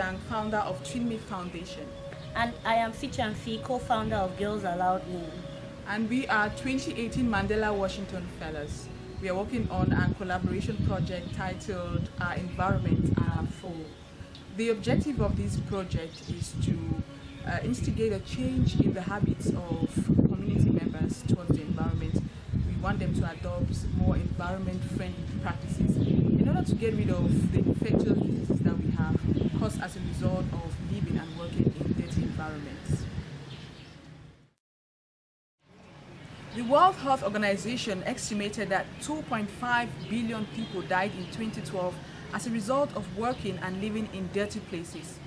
Ijang, founder of Trinme Foundation. And I am Fichian Nfi, co-founder of Girls Aloud In. And we are 2018 Mandela Washington Fellows. We are working on a collaboration project titled Our Environment, Our Foe. The objective of this project is to instigate a change in the habits of community members towards the environment. We want them to adopt more environment-friendly practices in order to get rid of the infectious diseases that we have caused as a result of living and working in dirty environments. The World Health Organization estimated that 2.5 billion people died in 2012 as a result of working and living in dirty places,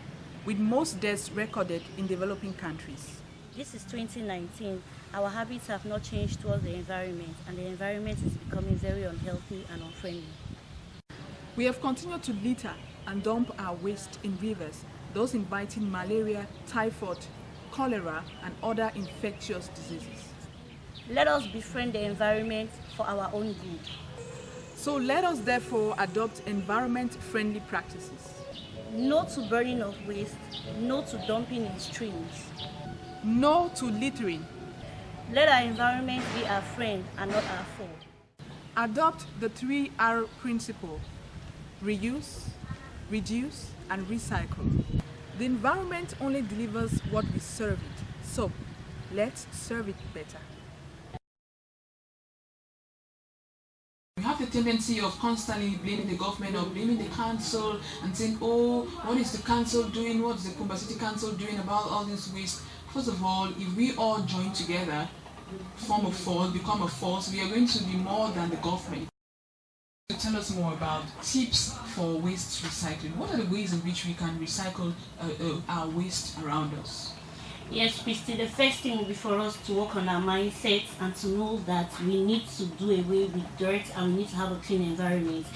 with most deaths recorded in developing countries. This is 2019. Our habits have not changed towards the environment, and the environment is becoming very unhealthy and unfriendly. We have continued to litter and dump our waste in rivers, thus inviting malaria, typhoid, cholera, and other infectious diseases. Let us befriend the environment for our own good. So let us therefore adopt environment-friendly practices. No to burning of waste, no to dumping in streams. No to littering. Let our environment be our friend and not our foe. Adopt the 3R principle: reuse, reduce, and recycle. The environment only delivers what we serve it, so let's serve it better. We have the tendency of constantly blaming the government or blaming the council and saying, oh, what is the council doing? What is the Kumba City Council doing about all this waste? First of all, if we all join together, form a force, become a force, we are going to be more than the government. Tell us more about tips for waste recycling. What are the ways in which we can recycle our waste around us? Yes, Christy, the first thing will be for us to work on our mindset and to know that we need to do away with dirt and we need to have a clean environment.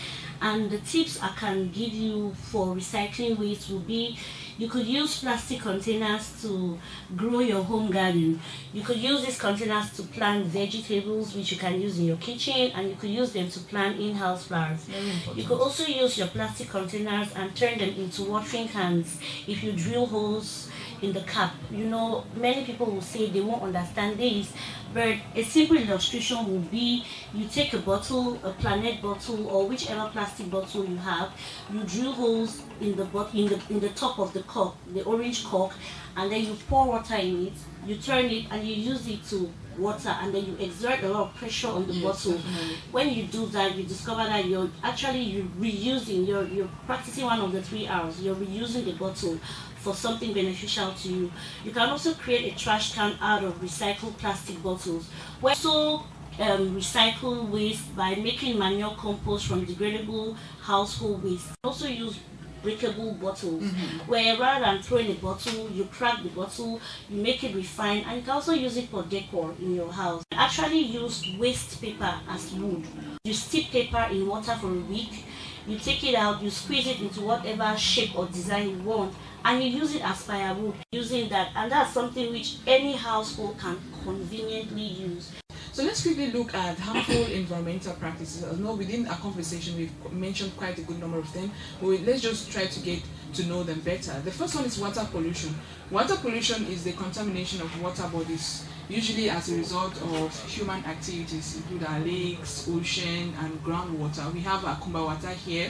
And the tips I can give you for recycling waste will be: you could use plastic containers to grow your home garden. You could use these containers to plant vegetables, which you can use in your kitchen, and you could use them to plant in-house flowers. You could also use your plastic containers and turn them into watering cans if you drill holes in the cap. You know, many people will say they won't understand this, but a simple illustration will be: you take a bottle, a Planet bottle, or whichever plastic bottle you have, you drill holes in the top of the cork, the orange cork, and then you pour water in it, you turn it, and you use it to water, and then you exert a lot of pressure on the bottle. Definitely. When you do that, you discover that you're reusing, you're practicing one of the 3 R's. You're reusing the bottle for something beneficial to you. You can also create a trash can out of recycled plastic bottles. We also recycle waste by making manure compost from degradable household waste. Also use breakable bottles, where rather than throwing a bottle, you crack the bottle, you make it refined, and you can also use it for decor in your house. You actually use waste paper as wood. You steep paper in water for a week, you take it out, you squeeze it into whatever shape or design you want, and you use it as firewood. Using that, and that's something which any household can conveniently use. So let's quickly look at harmful environmental practices. I know within our conversation we've mentioned quite a good number of them, but let's just try to get to know them better. The first one is water pollution. Water pollution is the contamination of water bodies, usually as a result of human activities, including our lakes, ocean, and groundwater. We have our Kumba water here,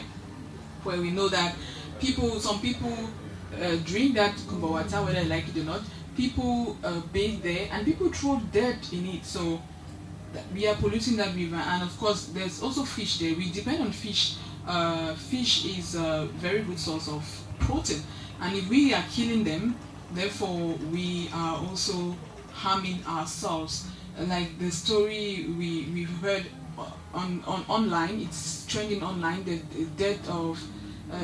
where we know that some people drink that Kumba water, whether they like it or not. People bathe there, and people throw dirt in it. So we are polluting that river, and of course there's also fish there. We depend on fish. Fish is a very good source of protein, and if we are killing them, therefore we are also harming ourselves. Like the story we've heard on online, it's trending online, the death of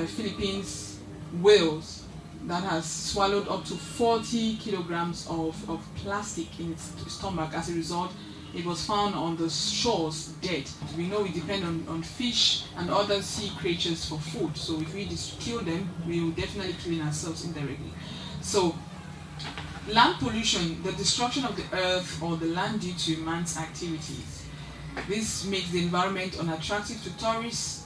Philippines whales that has swallowed up to 40 kilograms of plastic in its stomach. As a result, it was found on the shores dead. We know we depend on fish and other sea creatures for food, so if we just kill them, we will definitely kill ourselves indirectly. So land pollution, the destruction of the earth or the land due to man's activities. This makes the environment unattractive to tourists.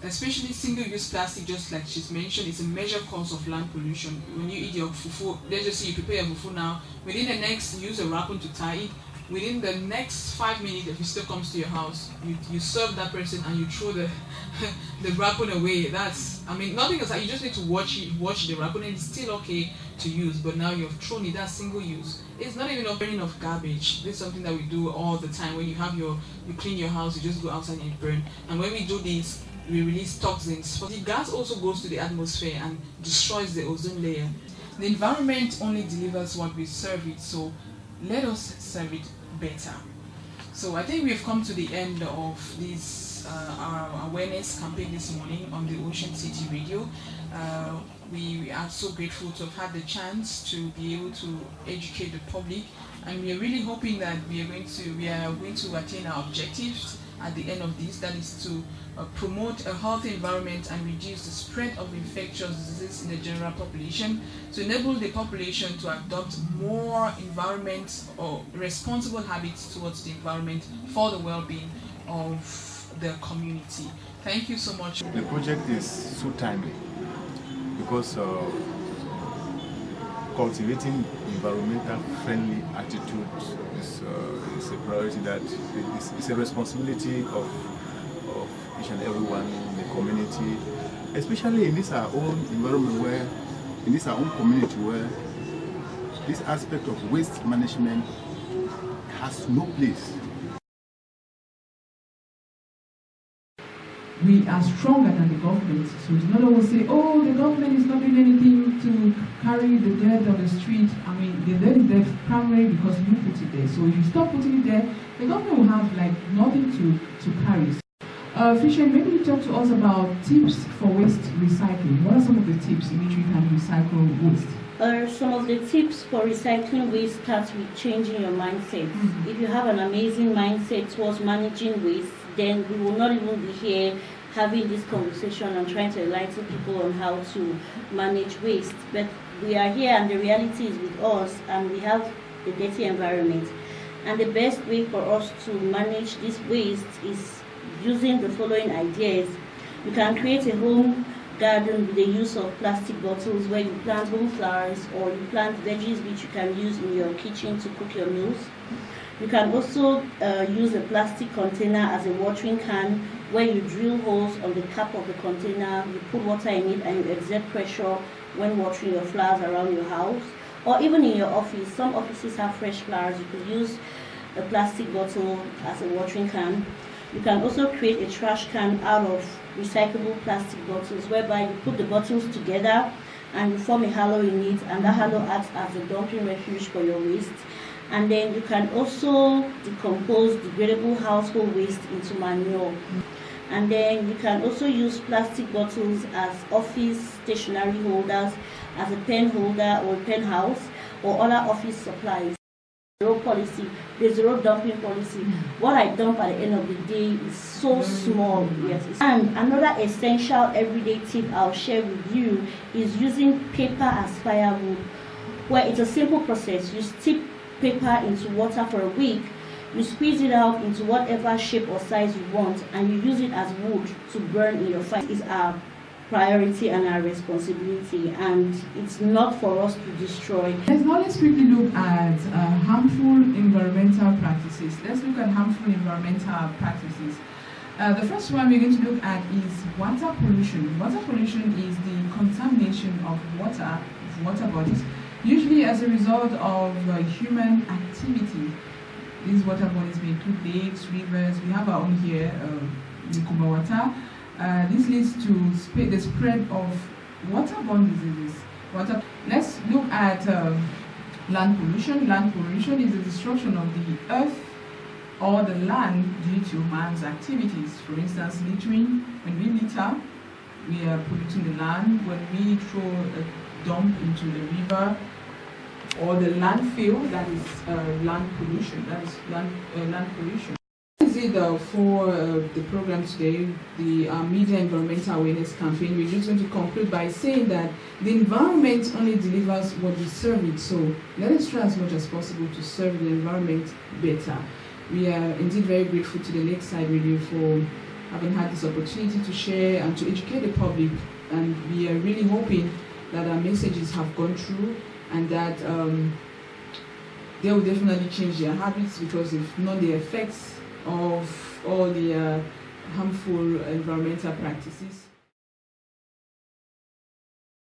especially single-use plastic, just like she's mentioned, is a major cause of land pollution. When you eat your fufu, let's just say you prepare your fufu now, within the next, use a wrapper to tie it, within the next 5 minutes, if it still comes to your house, you serve that person and you throw the the wrapper away. That's, I mean, nothing else. You just need to wash the wrapper, and it's still okay to use. But now you've thrown it. That's single use. It's not even a burning of garbage. This is something that we do all the time. When you clean your house, you just go outside and burn. And when we do this, we release toxins. But the gas also goes to the atmosphere and destroys the ozone layer. The environment only delivers what we serve it. So let us serve it better. So I think we've come to the end of this our awareness campaign this morning on the Ocean City Radio. We are so grateful to have had the chance to be able to educate the public, and we are really hoping that we are going to attain our objectives at the end of this. That is to promote a healthy environment and reduce the spread of infectious diseases in the general population, to enable the population to adopt more environment or responsible habits towards the environment for the well-being of the community. Thank you so much. The project is so timely because cultivating environmental friendly attitudes is a priority, that it's a responsibility of each and everyone in the community, especially in this our own environment, where in this our own community where this aspect of waste management has no place. We are stronger than the government, so it's not always say, oh, the government is not doing anything to carry the dirt on the street. I mean, the dirt is there primarily because you put it there. So if you stop putting it there, the government will have like nothing to carry. Fichian, maybe you talk to us about tips for waste recycling. What are some of the tips in which we can recycle waste? Some of the tips for recycling waste start with changing your mindset. Mm-hmm. If you have an amazing mindset towards managing waste, then we will not even be here having this conversation and trying to enlighten people on how to manage waste. But we are here and the reality is with us, and we have a dirty environment. And the best way for us to manage this waste is using the following ideas. You can create a home garden with the use of plastic bottles where you plant home flowers, or you plant veggies which you can use in your kitchen to cook your meals. You can also use a plastic container as a watering can, where you drill holes on the cap of the container, you put water in it, and you exert pressure when watering your flowers around your house. Or even in your office, some offices have fresh flowers. You could use a plastic bottle as a watering can. You can also create a trash can out of recyclable plastic bottles, whereby you put the bottles together and you form a hollow in it, and that hollow acts as a dumping refuge for your waste. And then you can also decompose degradable household waste into manure. And then you can also use plastic bottles as office stationery holders, as a pen holder or a pen house, or other office supplies. Zero policy, the zero dumping policy. What I dump at the end of the day is so small. Yes. And another essential everyday tip I'll share with you is using paper as firewood, where it's a simple process. You steep paper into water for a week, you squeeze it out into whatever shape or size you want, and you use it as wood to burn in your fire. It's our priority and our responsibility, and it's not for us to destroy. Let's quickly look at harmful environmental practices. Let's look at harmful environmental practices. The first one we're going to look at is water pollution. Water pollution is the contamination of water bodies, usually as a result of human activity. These water bodies may include lakes, rivers. We have our own here, Water. This leads to the spread of waterborne diseases. Let's look at land pollution. Land pollution is the destruction of the earth or the land due to man's activities. For instance, littering. When we litter, we are polluting the land. When we throw a dump into the river, or the landfill, that is land pollution. That is land pollution. This is it for the program today, the Media Environmental Awareness Campaign. We're just going to conclude by saying that the environment only delivers what we serve it. So let us try as much as possible to serve the environment better. We are indeed very grateful to the Lakeside Radio for having had this opportunity to share and to educate the public. And we are really hoping that our messages have gone through and that they will definitely change their habits, because if not, the effects of all the harmful environmental practices